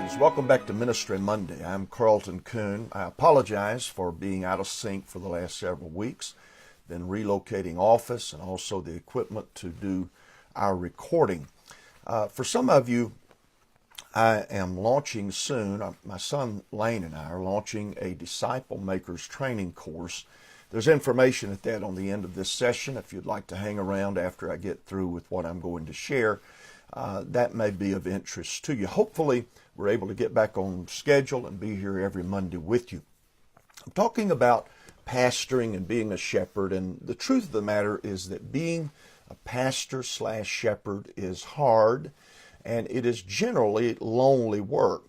Greetings. Welcome back to Ministry Monday. I'm Carlton Coon. I apologize for being out of sync for the last several weeks. Been relocating office and also the equipment to do our recording. For some of you, I am launching soon. My son Lane and I are launching a Disciple Makers training course. There's information at that on the end of this session. If you'd like to hang around after I get through with what I'm going to share, that may be of interest to you. Hopefully, we're able to get back on schedule and be here every Monday with you. I'm talking about pastoring and being a shepherd, and the truth of the matter is that being a pastor/shepherd is hard, and it is generally lonely work.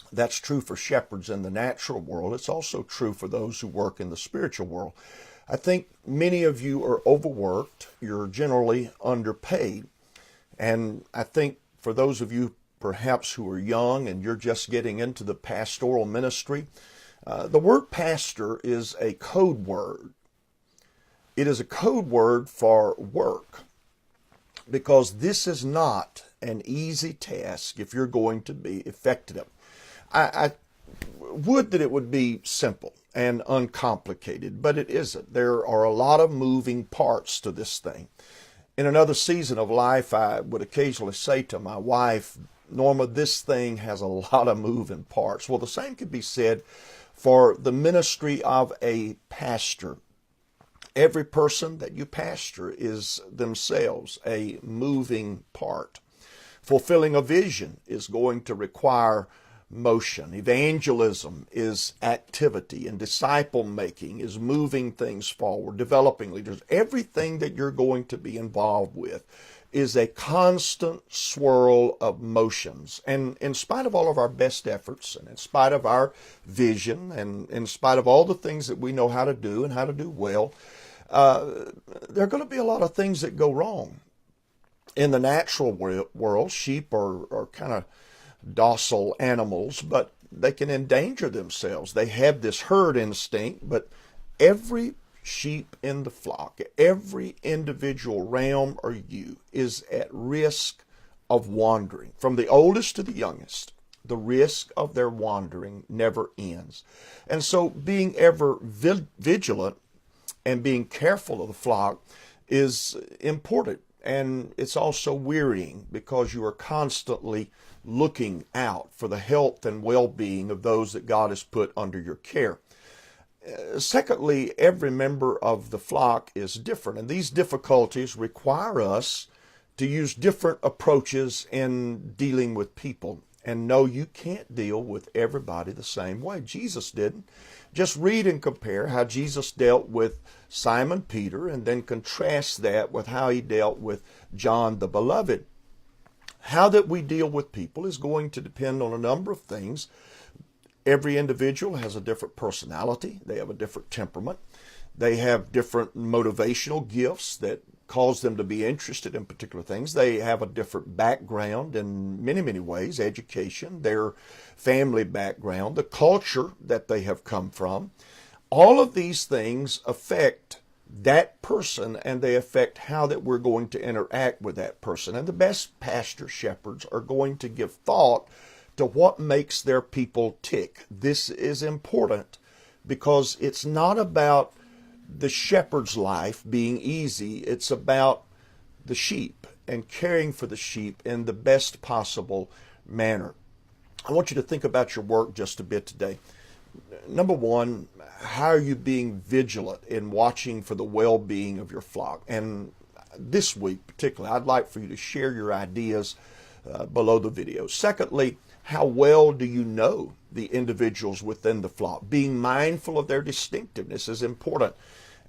That's true for shepherds in the natural world. It's also true for those who work in the spiritual world. I think many of you are overworked. You're generally underpaid. And I think for those of you perhaps who are young and you're just getting into the pastoral ministry, the word pastor is a code word. It is a code word for work, because this is not an easy task if you're going to be effective. I would that it would be simple and uncomplicated, but it isn't. There are a lot of moving parts to this thing. In another season of life, I would occasionally say to my wife, Norma, this thing has a lot of moving parts. Well, the same could be said for the ministry of a pastor. Every person that you pastor is themselves a moving part. Fulfilling a vision is going to require motion. Evangelism is activity, and disciple making is moving things forward, developing leaders. Everything that you're going to be involved with is a constant swirl of motions. And in spite of all of our best efforts, and in spite of our vision, and in spite of all the things that we know how to do and how to do well, there are going to be a lot of things that go wrong. In the natural world, sheep are kind of docile animals, but they can endanger themselves. They have this herd instinct, but every sheep in the flock, every individual ram or ewe is at risk of wandering. From the oldest to the youngest, the risk of their wandering never ends. And so being ever vigilant and being careful of the flock is important. And it's also wearying, because you are constantly looking out for the health and well-being of those that God has put under your care. Secondly, every member of the flock is different, and these difficulties require us to use different approaches in dealing with people. And no, you can't deal with everybody the same way. Jesus didn't. Just read and compare how Jesus dealt with Simon Peter, and then contrast that with how he dealt with John the Beloved. How that we deal with people is going to depend on a number of things. Every individual has a different personality. They have a different temperament. They have different motivational gifts that cause them to be interested in particular things. They have a different background in many, many ways, education, their family background, the culture that they have come from. All of these things affect that person, and they affect how that we're going to interact with that person. And the best pastor shepherds are going to give thought to what makes their people tick. This is important because it's not about the shepherd's life being easy. It's about the sheep and caring for the sheep in the best possible manner. I want you to think about your work just a bit today. Number one, how are you being vigilant in watching for the well-being of your flock? And this week particularly, I'd like for you to share your ideas below the video. Secondly, how well do you know the individuals within the flock? Being mindful of their distinctiveness is important.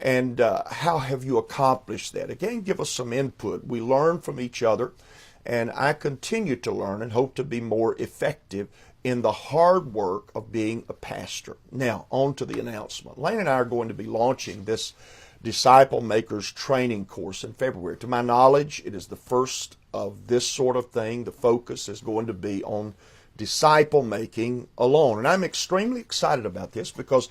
And how have you accomplished that? Again, give us some input. We learn from each other, and I continue to learn and hope to be more effective in the hard work of being a pastor. Now, on to the announcement. Lane and I are going to be launching this Disciple Makers training course in February. To my knowledge, it is the first of this sort of thing. The focus is going to be on disciple making alone. And I'm extremely excited about this because,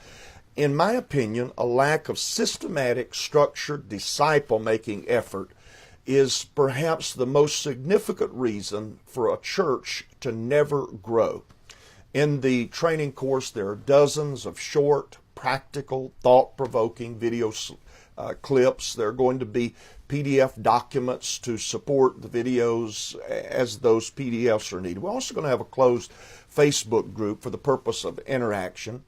in my opinion, a lack of systematic, structured disciple making effort is perhaps the most significant reason for a church to never grow. In the training course, there are dozens of short, practical, thought-provoking video clips. There are going to be PDF documents to support the videos as those PDFs are needed. We're also going to have a closed Facebook group for the purpose of interaction.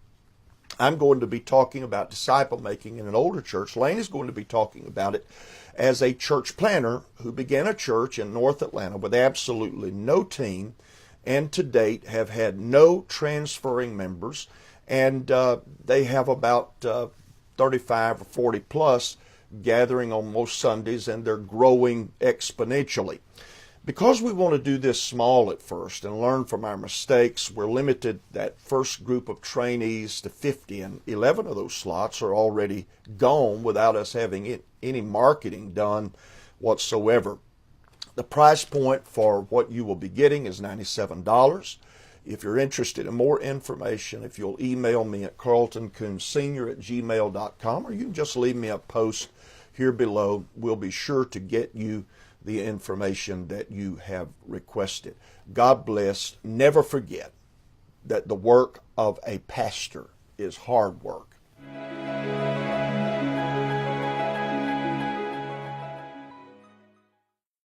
I'm going to be talking about disciple making in an older church. Lane is going to be talking about it as a church planner who began a church in North Atlanta with absolutely no team, and to date have had no transferring members, and they have about 35 or 40 plus gathering on most Sundays, and they're growing exponentially. Because we want to do this small at first and learn from our mistakes, we're limited that first group of trainees to 50, and 11 of those slots are already gone without us having any marketing done whatsoever. The price point for what you will be getting is $97. If you're interested in more information, if you'll email me at carltoncoonsenior@gmail.com, or you can just leave me a post here below, we'll be sure to get you the information that you have requested. God bless. Never forget that the work of a pastor is hard work.